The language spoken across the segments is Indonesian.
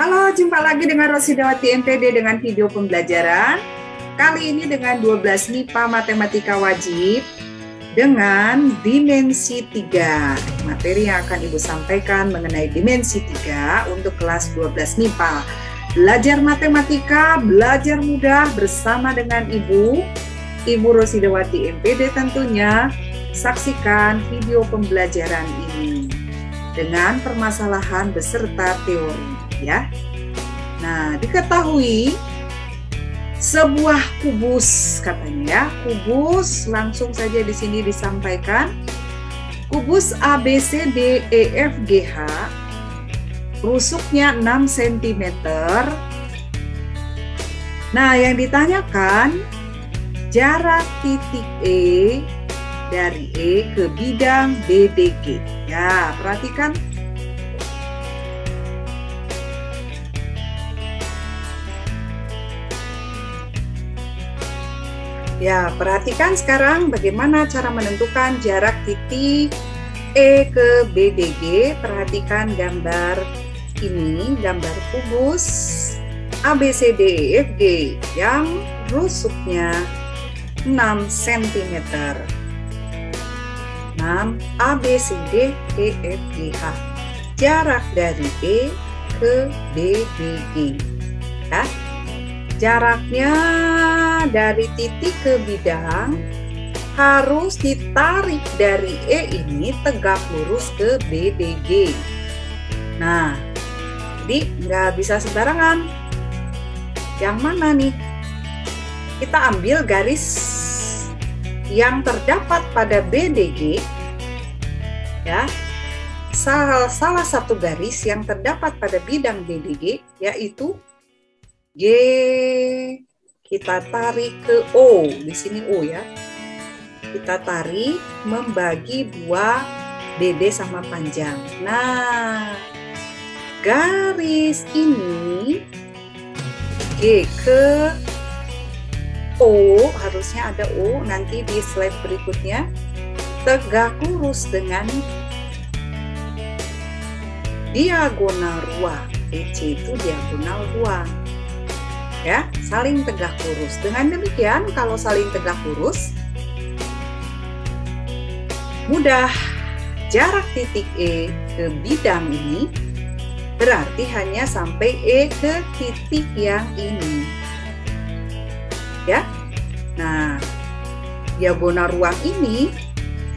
Halo, jumpa lagi dengan Rosidawati MPD dengan video pembelajaran. Kali ini dengan 12 MIPA Matematika Wajib dengan dimensi 3. Materi yang akan Ibu sampaikan mengenai dimensi 3 untuk kelas 12 MIPA. Belajar matematika, belajar mudah bersama dengan Ibu Rosidawati MPD tentunya. Saksikan video pembelajaran ini dengan permasalahan beserta teori. Ya. Nah, diketahui sebuah kubus katanya ya. Kubus langsung saja di sini disampaikan. Kubus ABCDEFGH rusuknya 6 cm. Nah, yang ditanyakan jarak titik E dari E ke bidang BDG. Ya, perhatikan. Ya, perhatikan sekarang bagaimana cara menentukan jarak titik E ke BDG. Perhatikan gambar ini, gambar kubus ABCDEFG yang rusuknya 6 cm. 6 ABCDEFGH. Jarak dari E ke BDG. Ya. Jaraknya dari titik ke bidang harus ditarik dari E ini tegak lurus ke BDG. Nah, jadi nggak bisa sembarangan. Yang mana nih? Kita ambil garis yang terdapat pada BDG, ya. Salah satu garis yang terdapat pada bidang BDG yaitu G, kita tarik ke O, di sini O ya. Kita tarik membagi buah BD sama panjang. Nah, garis ini G ke O, harusnya ada O nanti di slide berikutnya, tegak lurus dengan diagonal ruang. EC itu diagonal ruang. Ya, saling tegak lurus. Dengan demikian, kalau saling tegak lurus, mudah. Jarak titik E ke bidang ini berarti hanya sampai E ke titik yang ini. Ya. Nah, diagonal ruang ini,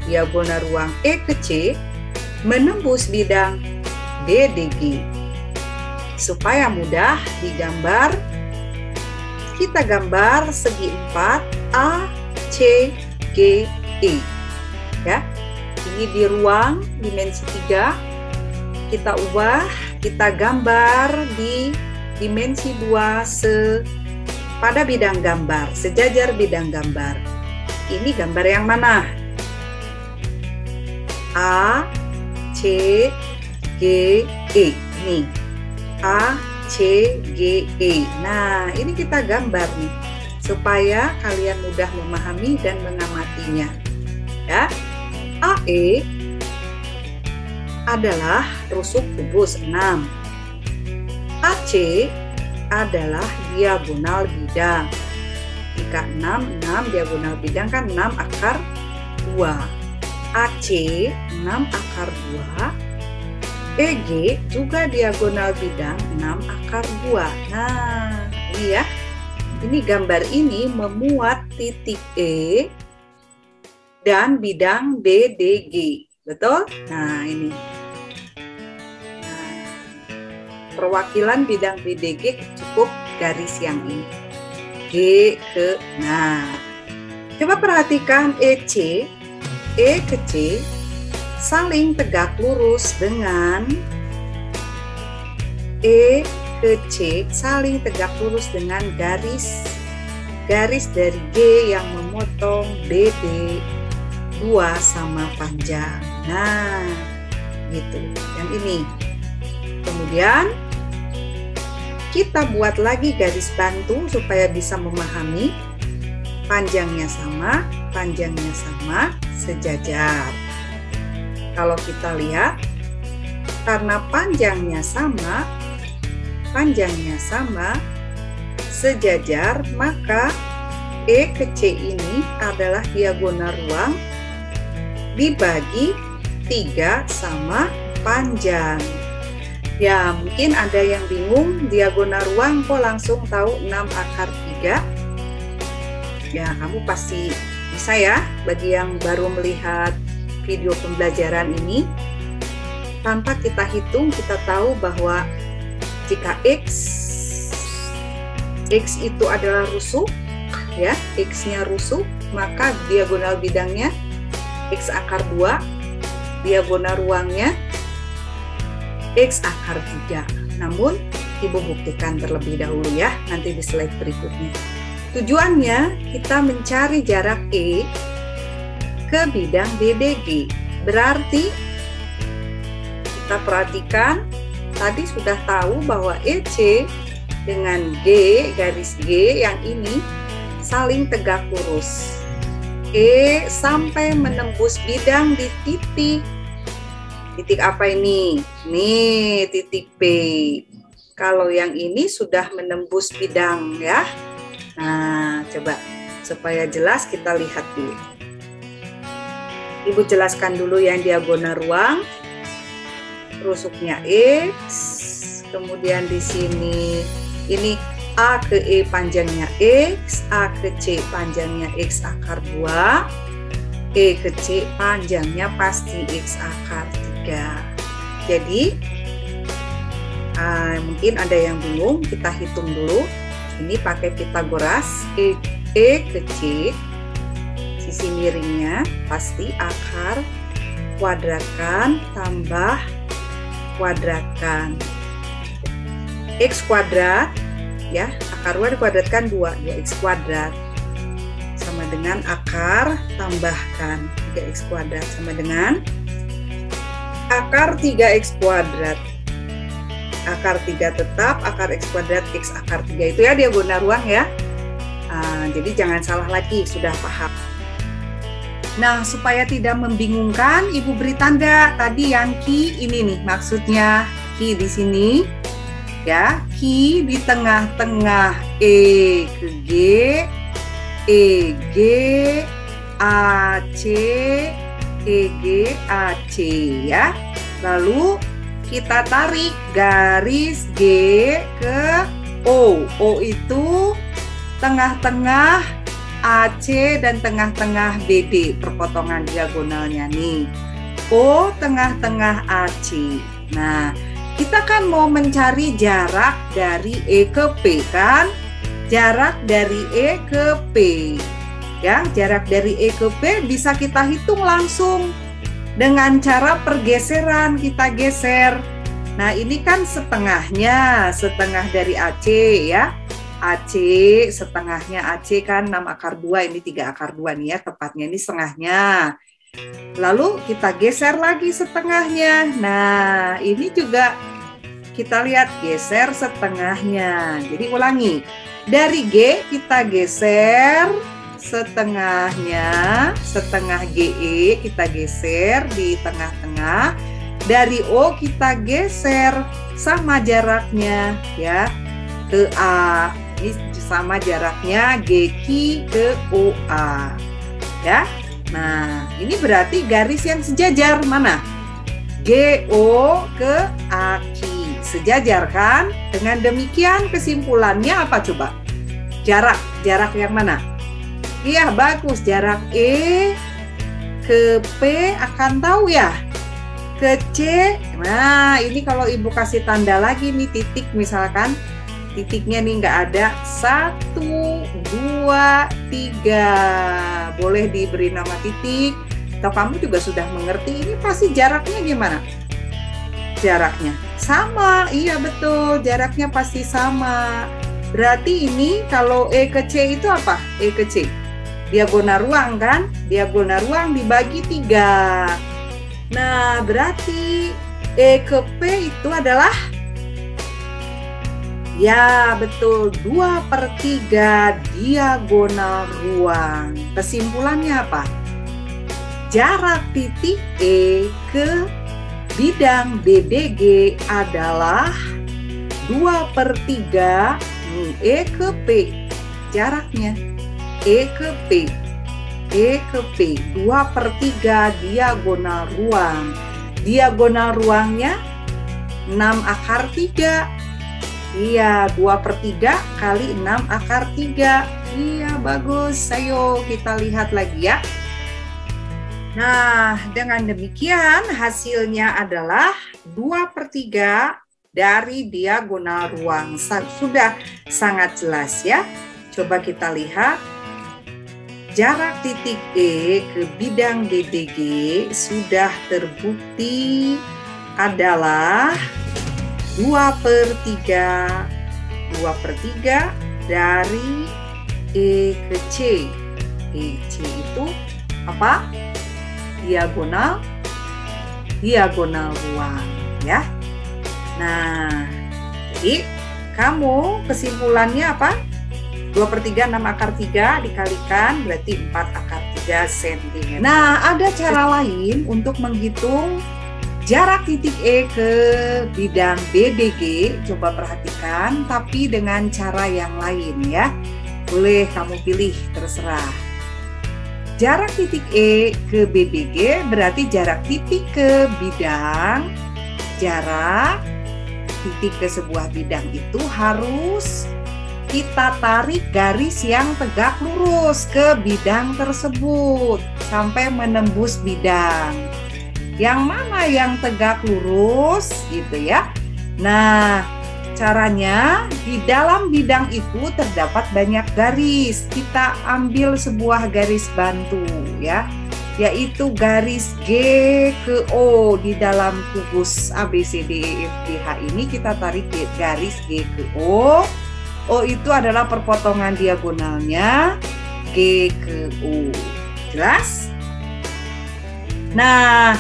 diagonal ruang E ke C menembus bidang BDG. Supaya mudah digambar, kita gambar segi 4 A, C, G, E. Ya. Ini di ruang dimensi 3. Kita ubah, kita gambar di dimensi 2 pada bidang gambar, sejajar bidang gambar. Ini gambar yang mana? A, C, G, E. Ini A, C, G, E. Nah, ini kita gambar nih supaya kalian mudah memahami dan mengamatinya. Ya. AE adalah rusuk kubus 6. AC adalah diagonal bidang. Jika 6 diagonal bidang kan 6 akar 2. AC 6 akar 2. EG juga diagonal bidang 6 akar 2. Nah, ini ya. Ini gambar ini memuat titik E dan bidang BDG. Betul? Nah, ini. Nah, perwakilan bidang BDG cukup garis yang ini. G ke. Nah, coba perhatikan EC, E ke C saling tegak lurus dengan E ke C saling tegak lurus dengan garis dari G yang memotong BD 2 sama panjang. Nah, gitu. Yang ini. Kemudian kita buat lagi garis bantu supaya bisa memahami. Panjangnya sama, sejajar. Kalau kita lihat, karena panjangnya sama, panjangnya sama, sejajar, maka E ke C ini adalah diagonal ruang dibagi 3 sama panjang. Ya, mungkin ada yang bingung, diagonal ruang kok langsung tahu 6 akar 3? Ya, kamu pasti bisa ya, bagi yang baru melihat video pembelajaran ini. Tanpa kita hitung, kita tahu bahwa jika X itu adalah rusuh, ya, X-nya rusuh, maka diagonal bidangnya X akar 2, diagonal ruangnya X akar 3. Namun, Ibu buktikan terlebih dahulu ya, nanti di slide berikutnya. Tujuannya, kita mencari jarak E ke bidang BDG. Berarti, kita perhatikan, tadi sudah tahu bahwa EC dengan G, garis G yang ini, saling tegak lurus. E sampai menembus bidang di titik. Titik apa ini? Nih, titik P. Kalau yang ini sudah menembus bidang ya. Nah, coba supaya jelas kita lihat dulu. Ibu jelaskan dulu yang diagonal ruang. Rusuknya X. Kemudian di sini ini A ke E panjangnya X, A ke C panjangnya X akar 2, E ke C panjangnya pasti X akar 3. Jadi, mungkin ada yang bingung, kita hitung dulu. Ini pakai Pitagoras, E ke C, sisi miringnya pasti akar kuadratkan tambah kuadratkan. X kuadrat, ya, akar 2 dikuadratkan 2, ya X kuadrat sama dengan akar tambahkan 3X kuadrat sama dengan akar 3X kuadrat. Akar 3 tetap, akar X kuadrat X akar 3 itu ya diagonal ruang ya. Jadi jangan salah lagi, sudah paham. Nah, supaya tidak membingungkan, Ibu beri tanda tadi yang Q ini nih, maksudnya Q di sini. Ya, Q di tengah-tengah E ke G, EG, AC, EG, AC ya. Lalu kita tarik garis G ke O. O itu tengah-tengah AC dan tengah-tengah BD, perpotongan diagonalnya nih. O tengah-tengah AC. Nah, kita kan mau mencari jarak dari E ke P kan? Jarak dari E ke P. Ya, jarak dari E ke P bisa kita hitung langsung dengan cara pergeseran, kita geser. Nah, ini kan setengahnya, setengah dari AC ya. AC, setengahnya AC kan 6 akar 2, ini 3 akar 2 nih ya, tepatnya ini setengahnya. Lalu kita geser lagi setengahnya. Nah, ini juga kita lihat geser setengahnya. Jadi ulangi. Dari G kita geser setengahnya, setengah GE kita geser di tengah-tengah. Dari O kita geser sama jaraknya ya ke A. Ini sama jaraknya GQ ke OA. Ya. Nah, ini berarti garis yang sejajar mana? GO ke AK. Sejajar kan? Dengan demikian kesimpulannya apa coba? Jarak yang mana? Iya, bagus. Jarak E ke P akan tahu ya? Ke C. Nah, ini kalau Ibu kasih tanda lagi nih titik misalkan. Titiknya nih nggak ada 1, 2, 3. Boleh diberi nama titik. Atau kamu juga sudah mengerti ini pasti jaraknya gimana? Jaraknya sama, iya betul. Jaraknya pasti sama. Berarti ini kalau E ke C itu apa? E ke C. Diagonal ruang kan? Diagonal ruang dibagi 3. Nah, berarti E ke P itu adalah ya betul 2/3 diagonal ruang. Kesimpulannya apa? Jarak titik E ke bidang BDG adalah 2/3 nih, E ke P jaraknya, E ke P, E ke P, 2/3 diagonal ruang. Diagonal ruangnya 6/3. Iya, 2/3 kali 6/3. Iya, bagus. Ayo kita lihat lagi ya. Nah, dengan demikian hasilnya adalah 2/3 dari diagonal ruang. Sudah sangat jelas ya. Coba kita lihat. Jarak titik E ke bidang DBG sudah terbukti adalah 2/3 dari E ke C. C itu apa? Diagonal ruang ya. Nah, jadi kamu kesimpulannya apa? 2/3 6/3 dikalikan berarti 4/3 cm. Nah, ada cara lain untuk menghitung jarak titik E ke bidang BDG. Coba perhatikan, tapi dengan cara yang lain ya. Boleh kamu pilih, terserah. Jarak titik E ke BBG berarti jarak titik ke bidang. Jarak titik ke sebuah bidang itu harus kita tarik garis yang tegak lurus ke bidang tersebut sampai menembus bidang. Yang mana yang tegak lurus gitu ya. Nah, caranya di dalam bidang itu terdapat banyak garis. Kita ambil sebuah garis bantu ya, yaitu garis G ke O di dalam kubus ABCDEFGH ini. Kita tarik garis G ke O. O itu adalah perpotongan diagonalnya G ke O. Jelas? Nah,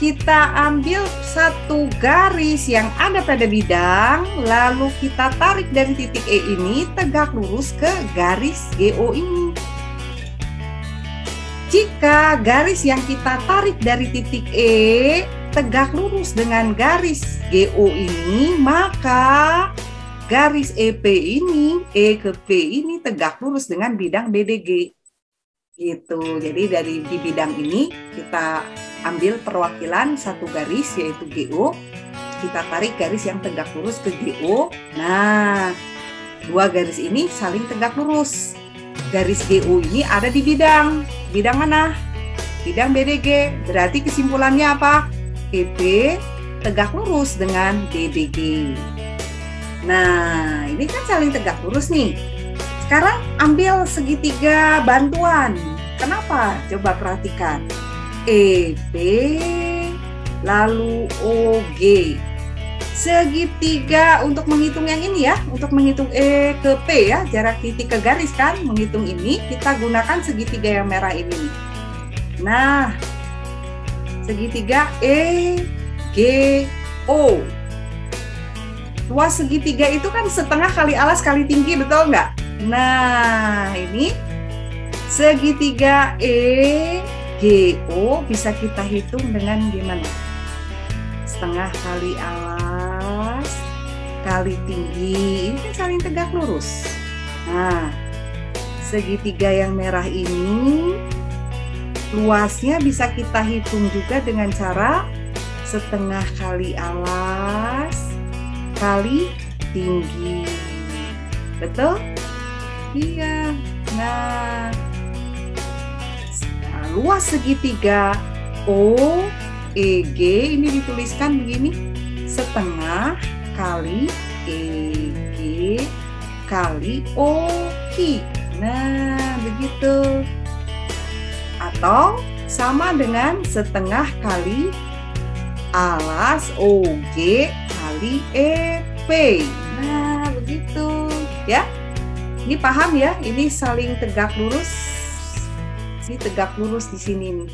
kita ambil satu garis yang ada pada bidang, lalu kita tarik dari titik E ini tegak lurus ke garis GO ini. Jika garis yang kita tarik dari titik E tegak lurus dengan garis GO ini, maka garis EP ini, E ke P ini tegak lurus dengan bidang BDG. Gitu. Jadi di bidang ini kita ambil perwakilan satu garis yaitu GO, kita tarik garis yang tegak lurus ke GO. Nah, dua garis ini saling tegak lurus. Garis GO ini ada di bidang mana? Bidang BDG. Berarti kesimpulannya apa? EP tegak lurus dengan BDG. Nah, ini kan saling tegak lurus nih. Sekarang ambil segitiga bantuan. Kenapa? Coba perhatikan. EP lalu OG. Segitiga untuk menghitung yang ini ya, untuk menghitung E ke P ya, jarak titik ke garis kan, menghitung ini kita gunakan segitiga yang merah ini nih. Nah, segitiga EGO. Luas segitiga itu kan setengah kali alas kali tinggi, betul nggak? Nah, ini segitiga EGO bisa kita hitung dengan gimana? Setengah kali alas kali tinggi, ini kan saling tegak lurus. Nah, segitiga yang merah ini luasnya bisa kita hitung juga dengan cara setengah kali alas kali tinggi. Betul? Iya. Nah, luas segitiga OEG ini dituliskan begini, setengah kali EG kali OQ. Nah, begitu. Atau sama dengan setengah kali alas OG kali EP. Nah, begitu ya. Ini paham ya? Ini saling tegak lurus. Ini tegak lurus di sini nih.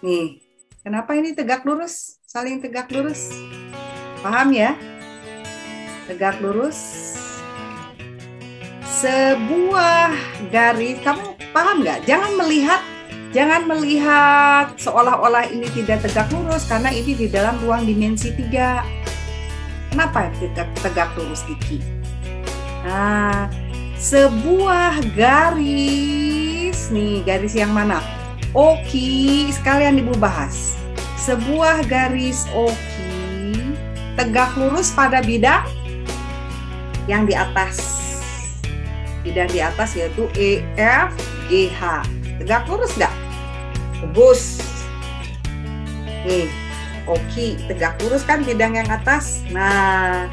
Nih, kenapa ini tegak lurus? Saling tegak lurus. Paham ya? Tegak lurus. Sebuah garis, kamu paham nggak? Jangan melihat seolah-olah ini tidak tegak lurus karena ini di dalam ruang dimensi 3. Kenapa tegak lurus, Kiki? Nah, sebuah garis, nih garis yang mana? Oki, sekalian Ibu bahas. Sebuah garis oki tegak lurus pada bidang yang di atas. Bidang di atas yaitu EFGH. Tegak lurus nggak? Bagus. Nih, oki tegak lurus kan bidang yang atas. Nah,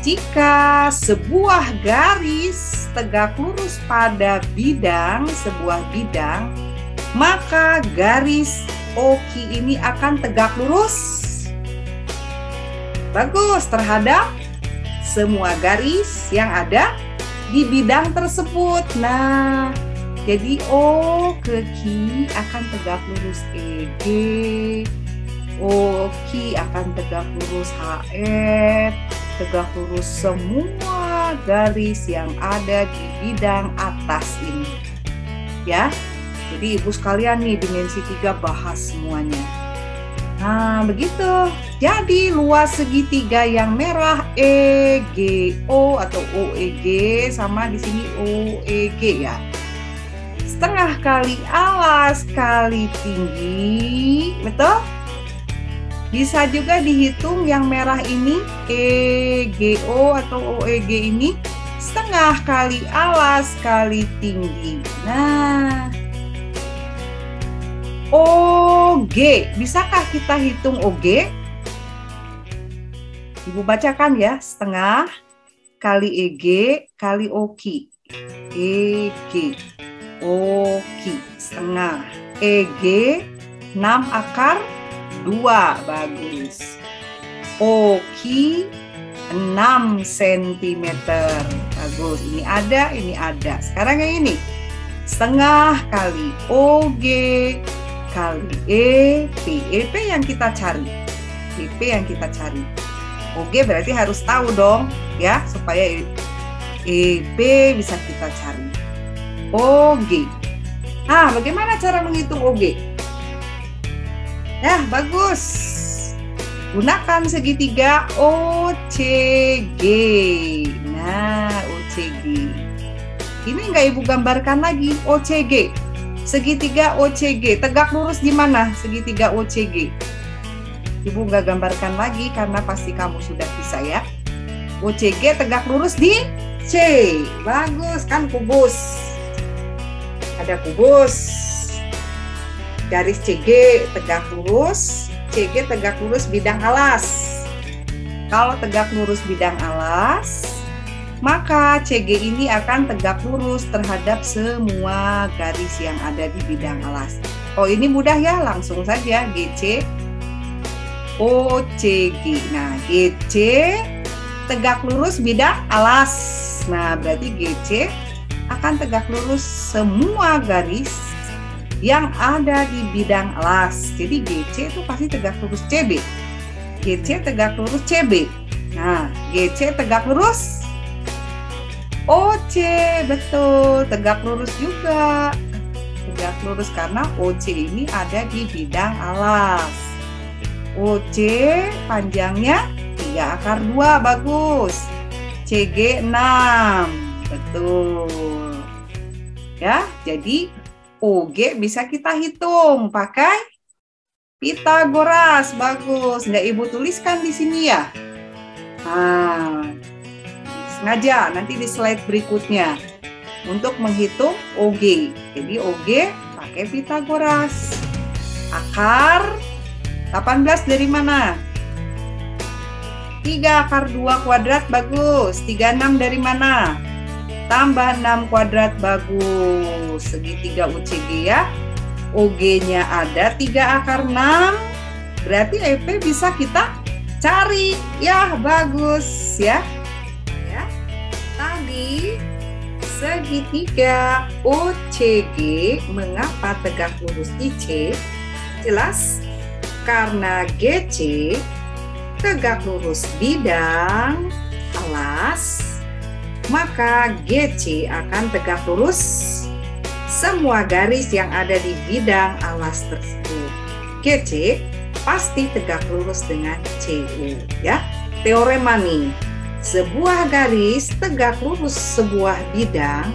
jika sebuah garis tegak lurus pada sebuah bidang, maka garis oki ini akan tegak lurus. Bagus, terhadap semua garis yang ada di bidang tersebut. Nah, jadi O ke Ki akan tegak lurus EG, O Ki akan tegak lurus HF, tegak lurus semua garis yang ada di bidang atas ini. Ya, jadi Ibu sekalian nih dimensi 3 bahas semuanya. Nah, begitu. Jadi luas segitiga yang merah EGO atau OEG sama di sini OEG ya. Setengah kali alas kali tinggi, betul? Bisa juga dihitung yang merah ini EGO atau OEG ini setengah kali alas kali tinggi. Nah, OG, bisakah kita hitung OG? Ibu bacakan ya, setengah kali EG kali OKI. EG, OKI, setengah. EG, 6 akar 2, bagus. OKI, 6 cm, bagus. Ini ada. Sekarang yang ini, setengah kali OG kali EP yang kita cari. EP yang kita cari. OG berarti harus tahu dong ya, supaya EP bisa kita cari. OG. Nah, bagaimana cara menghitung OG? Ya, bagus. Gunakan segitiga OCG. Nah, OCG. Ini enggak Ibu gambarkan lagi OCG. Segitiga OCG, tegak lurus di mana segitiga OCG? Ibu nggak gambarkan lagi karena pasti kamu sudah bisa ya. OCG tegak lurus di C. Bagus kan, kubus. Ada kubus. Garis CG tegak lurus, CG tegak lurus bidang alas. Kalau tegak lurus bidang alas, maka CG ini akan tegak lurus terhadap semua garis yang ada di bidang alas. Oh, ini mudah ya, langsung saja GC OCG. Nah, GC tegak lurus bidang alas. Nah, berarti GC akan tegak lurus semua garis yang ada di bidang alas. Jadi GC itu pasti tegak lurus CB. GC tegak lurus CB. Nah, GC tegak lurus OC, betul, tegak lurus juga. Tegak lurus karena OC ini ada di bidang alas. OC panjangnya 3 akar 2, bagus. CG 6, betul. Ya, jadi OG bisa kita hitung pakai Pitagoras, bagus. Nggak Ibu tuliskan di sini ya. Nah, sengaja nanti di slide berikutnya untuk menghitung OG. Jadi OG pakai Pitagoras. Akar 18 dari mana? 3 akar 2 kuadrat, bagus. 36 dari mana? Tambah 6 kuadrat, bagus. Segitiga UCG ya. OG-nya ada 3 akar 6. Berarti EP bisa kita cari. Ya, bagus ya. Tadi segitiga OCG mengapa tegak lurus di C? Jelas karena GC tegak lurus bidang alas, maka GC akan tegak lurus semua garis yang ada di bidang alas tersebut. GC pasti tegak lurus dengan CU ya. Teorema nih, sebuah garis tegak lurus sebuah bidang,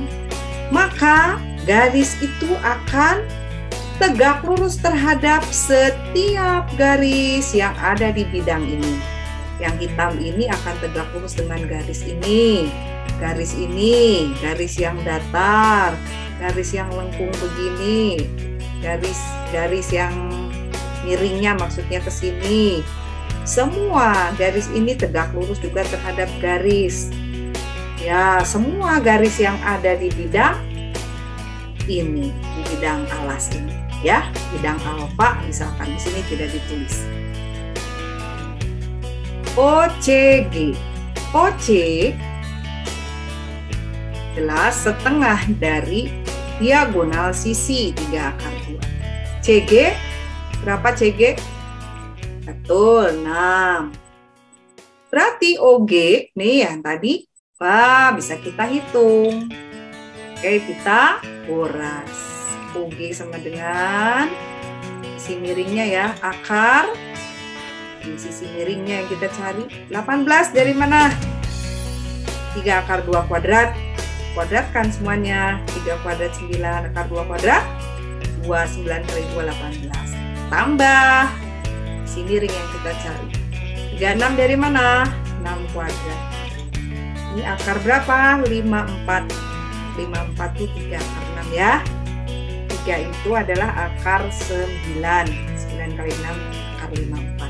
maka garis itu akan tegak lurus terhadap setiap garis yang ada di bidang ini. Yang hitam ini akan tegak lurus dengan garis ini, garis ini, garis yang datar, garis yang lengkung begini, garis yang miringnya maksudnya ke sini. Semua garis ini tegak lurus juga terhadap garis. Ya, semua garis yang ada di bidang ini, di bidang alas ini, ya, bidang alfa misalkan di sini tidak ditulis. OCG. OC adalah setengah dari diagonal sisi 3 akar 2. CG berapa CG? Betul, 6. Berarti OG nih yang tadi, wah bisa kita hitung. Oke, kita kuras. OG sama dengan sisi miringnya ya, akar. Di sisi miringnya yang kita cari. 18 dari mana? 3 akar 2 kuadrat. Kuadratkan semuanya. 3 kuadrat 9, akar 2 kuadrat. 29 kali 2, 18. Tambah sisi miring yang kita cari. 36 dari mana? 6 kuadrat. Ini akar berapa? 54. 54 itu 3 akar 6 ya. 3 itu adalah akar 9. 9 kali 6 akar 54.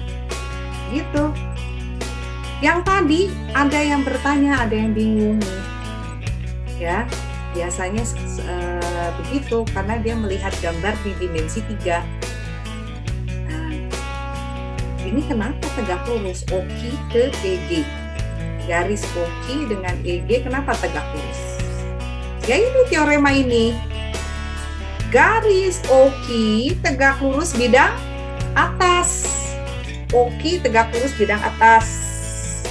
Gitu. Yang tadi ada yang bertanya, ada yang bingung nih. Ya, biasanya begitu karena dia melihat gambar di dimensi 3. Nah, ini kenapa tegak lurus OKI ke EG? Garis OKI dengan EG kenapa tegak lurus? Ya ini teorema ini. Garis OKI tegak lurus bidang atas. OKI tegak lurus bidang atas.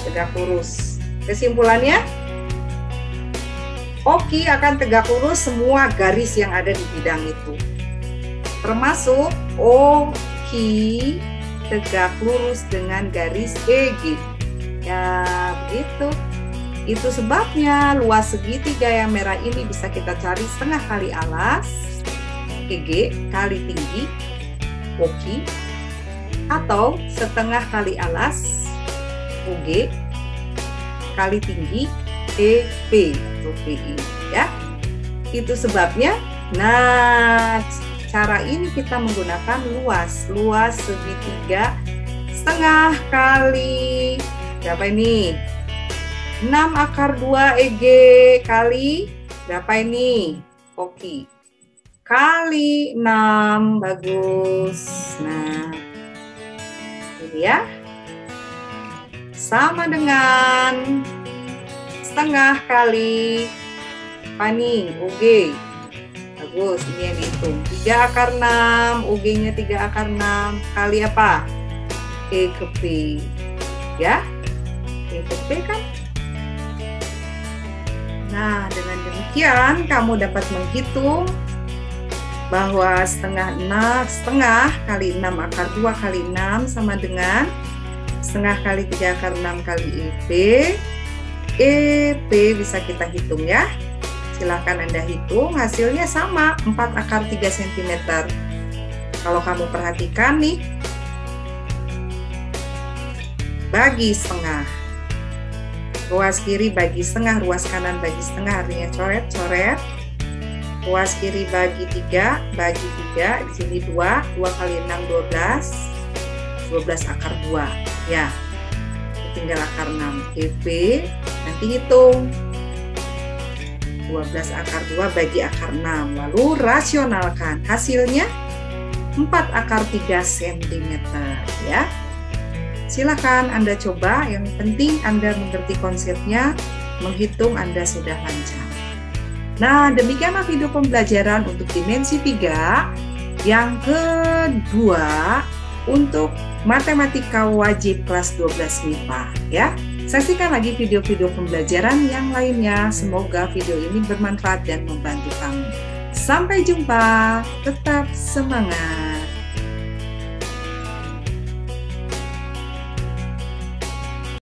Tegak lurus. Kesimpulannya, OKI akan tegak lurus semua garis yang ada di bidang itu. Termasuk OKI tegak lurus dengan garis EG. Ya, begitu. Itu sebabnya luas segitiga yang merah ini bisa kita cari setengah kali alas EG kali tinggi OKI, atau setengah kali alas OG kali tinggi EP atau PI ya. Itu sebabnya. Nah, cara ini kita menggunakan luas segitiga setengah kali berapa ini? 6 akar 2 EG kali berapa ini? OKI kali 6. Bagus. Nah, ini ya, sama dengan setengah kali apa nih? OG. Bagus, ini yang dihitung 3 akar 6, OG-nya 3 akar 6 kali apa? E ke P ya, E ke P kan. Nah, dengan demikian kamu dapat menghitung bahwa setengah kali 6 akar 2 kali 6 sama dengan setengah kali 3 akar 6 kali EP. EP bisa kita hitung ya. Silahkan Anda hitung, hasilnya sama, 4 akar 3 cm. Kalau kamu perhatikan nih, bagi setengah. Ruas kiri bagi setengah, ruas kanan bagi setengah, artinya coret-coret. Ruas kiri bagi 3, bagi 3, di sini 2 kali 6, 12 akar 2, ya. Tinggal akar 6, EP, nanti hitung. 12 akar 2 bagi akar 6, lalu rasionalkan. Hasilnya 4 akar 3 cm, ya. Silakan Anda coba, yang penting Anda mengerti konsepnya, menghitung Anda sudah lancar. Nah, demikianlah video pembelajaran untuk dimensi 3 yang kedua untuk matematika wajib kelas 12 MIPA ya. Saksikan lagi video-video pembelajaran yang lainnya. Semoga video ini bermanfaat dan membantu kamu. Sampai jumpa, tetap semangat.